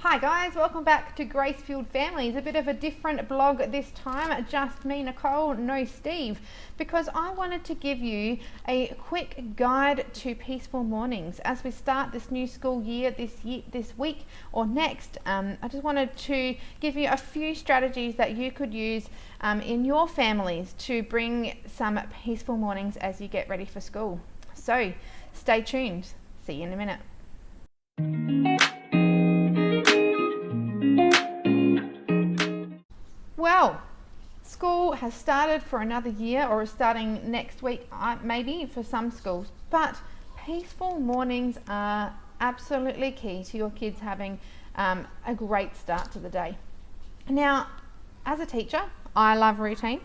Hi guys, welcome back to Grace Fueled Families. A bit of a different blog this time, just me, Nicole, no Steve, because I wanted to give you a quick guide to peaceful mornings as we start this new school year this week or next. I just wanted to give you a few strategies that you could use in your families to bring some peaceful mornings as you get ready for school. So stay tuned. See you in a minute. Well, school has started for another year or is starting next week, maybe for some schools, but peaceful mornings are absolutely key to your kids having a great start to the day. Now, as a teacher, I love routine.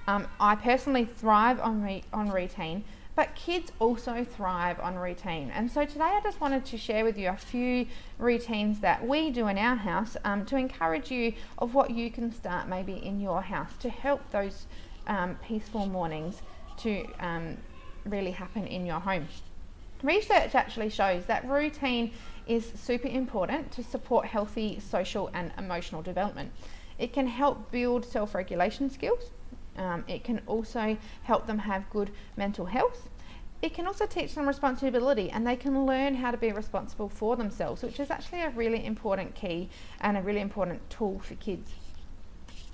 I personally thrive on routine, but kids also thrive on routine. And so today I just wanted to share with you a few routines that we do in our house to encourage you of what you can start maybe in your house to help those peaceful mornings to really happen in your home. Research actually shows that routine is super important to support healthy social and emotional development. It can help build self-regulation skills. It can also help them have good mental health. It can also teach them responsibility, and they can learn how to be responsible for themselves, which is actually a really important key and a really important tool for kids.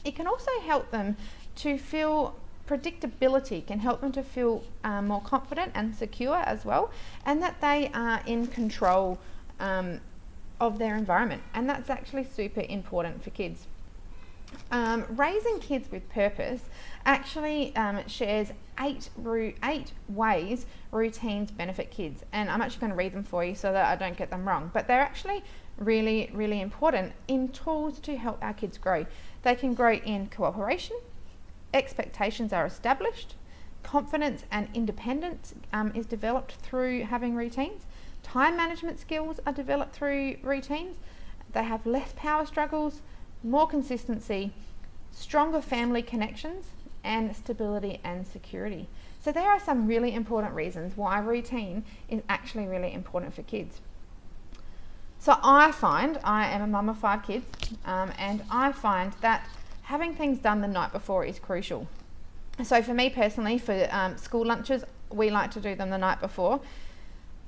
It can also help them to feel predictability, can help them to feel more confident and secure as well, and that they are in control of their environment, and that's actually super important for kids. Raising kids with purpose actually shares eight ways routines benefit kids, and I'm actually going to read them for you so that I don't get them wrong, but they're actually really, really important in tools to help our kids grow. They can grow in cooperation, expectations are established, confidence and independence is developed through having routines, time management skills are developed through routines, they have less power struggles, more consistency, stronger family connections, and stability and security. So there are some really important reasons why routine is actually really important for kids. So I am a mum of 5 kids, and I find that having things done the night before is crucial. So for me personally, for school lunches, we like to do them the night before.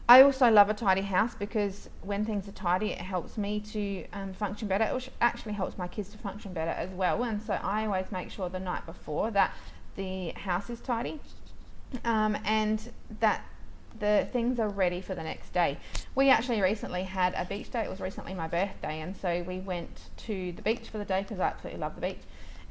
I also love a tidy house because when things are tidy, it helps me to function better. It actually helps my kids to function better as well. And so I always make sure the night before that the house is tidy and that the things are ready for the next day. We actually recently had a beach day. It was recently my birthday, and so we went to the beach for the day because I absolutely love the beach.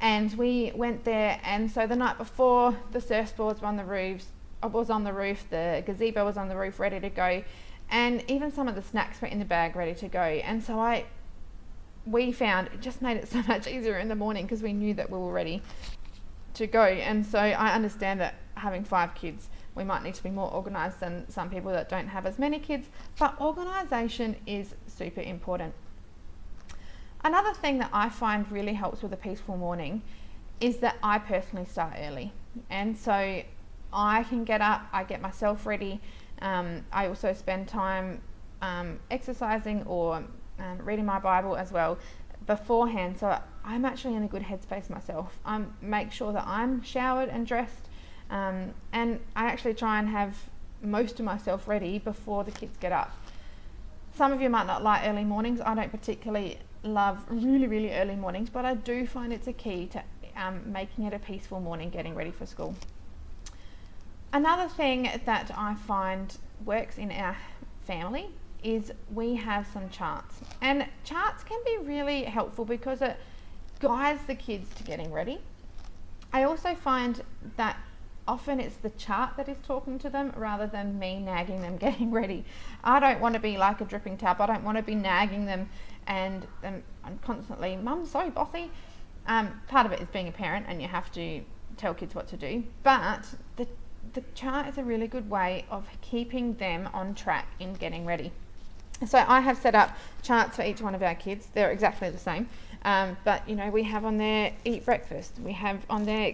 And we went there, and so the night before, the surfboards were on the roofs. I was on the roof, the gazebo was on the roof ready to go, and even some of the snacks were in the bag ready to go. And so we found it just made it so much easier in the morning because we knew that we were ready to go. And so I understand that having 5 kids, we might need to be more organised than some people that don't have as many kids, but organisation is super important. Another thing that I find really helps with a peaceful morning is that I personally start early, and so I can get up, I get myself ready. I also spend time exercising or reading my Bible as well beforehand, so I'm actually in a good headspace myself. I make sure that I'm showered and dressed, and I actually try and have most of myself ready before the kids get up. Some of you might not like early mornings. I don't particularly love really, really early mornings, but I do find it's a key to making it a peaceful morning, getting ready for school. Another thing that I find works in our family is we have some charts, and charts can be really helpful because it guides the kids to getting ready. I also find that often it's the chart that is talking to them rather than me nagging them getting ready. I don't want to be like a dripping tap. I don't want to be nagging them and constantly, Mum's so bossy. Part of it is being a parent and you have to tell kids what to do, but the chart is a really good way of keeping them on track in getting ready. So I have set up charts for each one of our kids. They're exactly the same, but we have on there eat breakfast, we have on there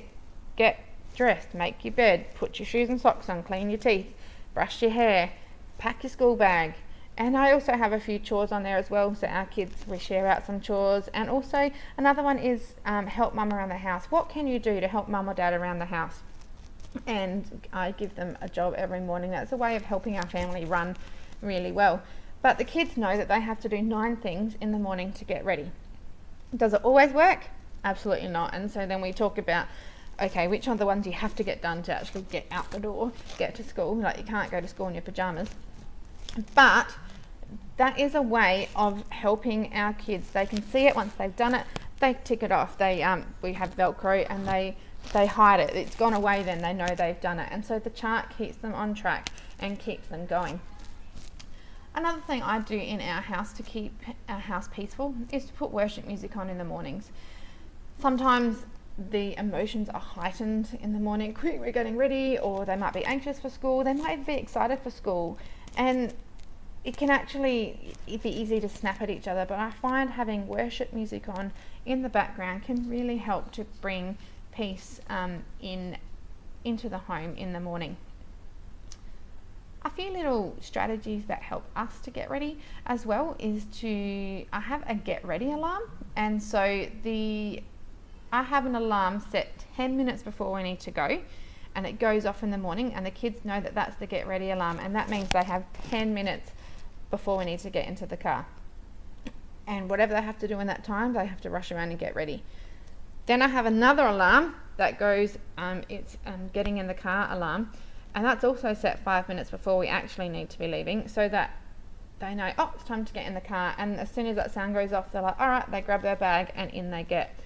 get dressed, make your bed, put your shoes and socks on, clean your teeth, brush your hair, pack your school bag, And I also have a few chores on there as well, so our kids, we share out some chores. And also another one is help mum around the house. What can you do to help mum or dad around the house? And I give them a job every morning. That's a way of helping our family run really well. But the kids know that they have to do 9 things in the morning to get ready. Does it always work? Absolutely not. And so then we talk about, okay, which are the ones you have to get done to actually get out the door, get to school. Like, you can't go to school in your pajamas. But that is a way of helping our kids. They can see it once they've done it. They tick it off. We have Velcro, and they hide it. It's gone away. Then they know they've done it, and so the chart keeps them on track and keeps them going. Another thing I do in our house to keep our house peaceful is to put worship music on in the mornings. Sometimes the emotions are heightened in the morning. Quick, we're getting ready, or they might be anxious for school. They might be excited for school, and it can actually be easy to snap at each other, but I find having worship music on in the background can really help to bring peace into the home in the morning. A few little strategies that help us to get ready as well is I have a get ready alarm, and so I have an alarm set 10 minutes before we need to go, and it goes off in the morning, and the kids know that that's the get ready alarm, and that means they have 10 minutes before we need to get into the car, and whatever they have to do in that time, they have to rush around and get ready. Then I have another alarm that goes, it's getting in the car alarm, and that's also set 5 minutes before we actually need to be leaving, so that they know, oh, it's time to get in the car, and as soon as that sound goes off, they're like, all right, they grab their bag and in they get.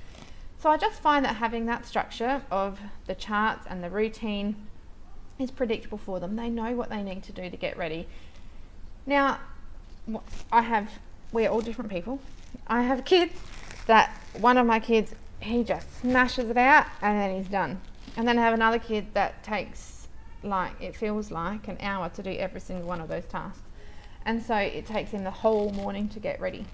So I just find that having that structure of the charts and the routine is predictable for them. They know what they need to do to get ready. Now, we're all different people. I have kids that one of my kids, he just smashes it out and then he's done. And then I have another kid that takes, it feels like an hour to do every single one of those tasks. And so it takes him the whole morning to get ready.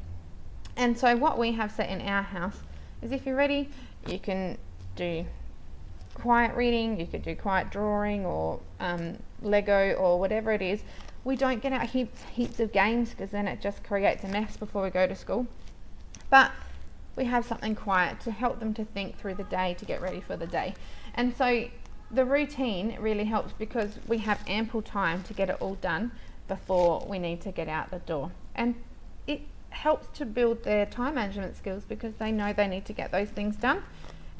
And so what we have set in our house is, if you're ready, you can do quiet reading, you could do quiet drawing, or Lego, or whatever it is. We don't get out heaps of games, because then it just creates a mess before we go to school. But we have something quiet to help them to think through the day, to get ready for the day. And so the routine really helps, because we have ample time to get it all done before we need to get out the door. And it helps to build their time management skills, because they know they need to get those things done,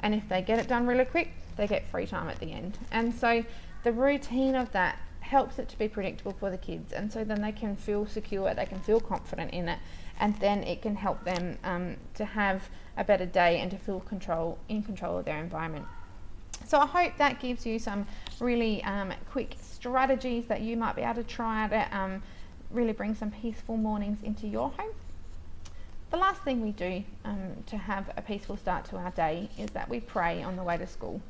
and if they get it done really quick, they get free time at the end. And so the routine of that helps it to be predictable for the kids, and so then they can feel secure, they can feel confident in it, and then it can help them to have a better day and to feel in control of their environment. So I hope that gives you some really quick strategies that you might be able to try to really bring some peaceful mornings into your home. The last thing we do to have a peaceful start to our day is that we pray on the way to school.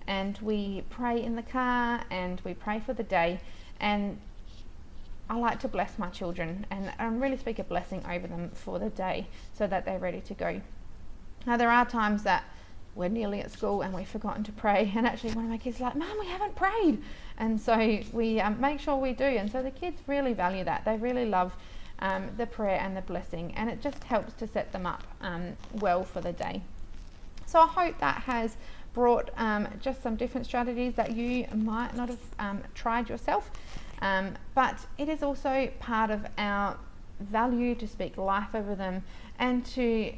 And we pray in the car, and we pray for the day. And I like to bless my children and really speak a blessing over them for the day, so that they're ready to go. Now, there are times that we're nearly at school and we've forgotten to pray, and actually one of my kids is like, Mum, we haven't prayed. And so we make sure we do, and so the kids really value that. They really love the prayer and the blessing, and it just helps to set them up well for the day. So I hope that has brought just some different strategies that you might not have tried yourself, but it is also part of our value to speak life over them, and to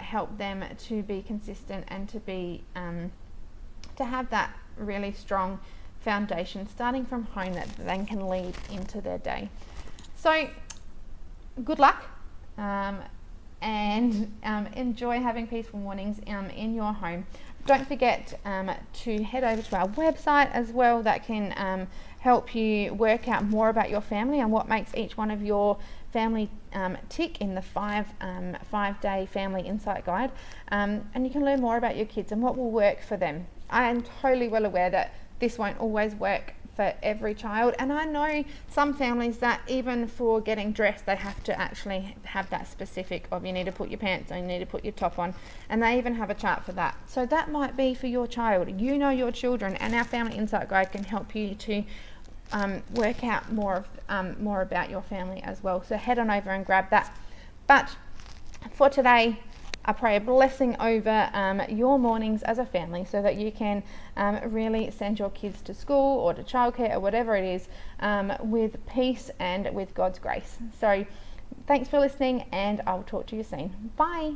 help them to be consistent, and to be to have that really strong foundation starting from home that they can lead into their day. So good luck, and enjoy having peaceful mornings in your home. Don't forget to head over to our website as well. That can help you work out more about your family and what makes each one of your family tick in the 5-day family insight guide, and you can learn more about your kids and what will work for them. I am totally well aware that this won't always work for every child, and I know some families that even for getting dressed, they have to actually have that specific of, you need to put your pants on, you need to put your top on, and they even have a chart for that. So that might be for your child. You know your children, and our family insight guide can help you to work out more about your family as well. So head on over and grab that. But for today, I pray a blessing over your mornings as a family, so that you can really send your kids to school or to childcare or whatever it is with peace and with God's grace. So thanks for listening, and I'll talk to you soon. Bye.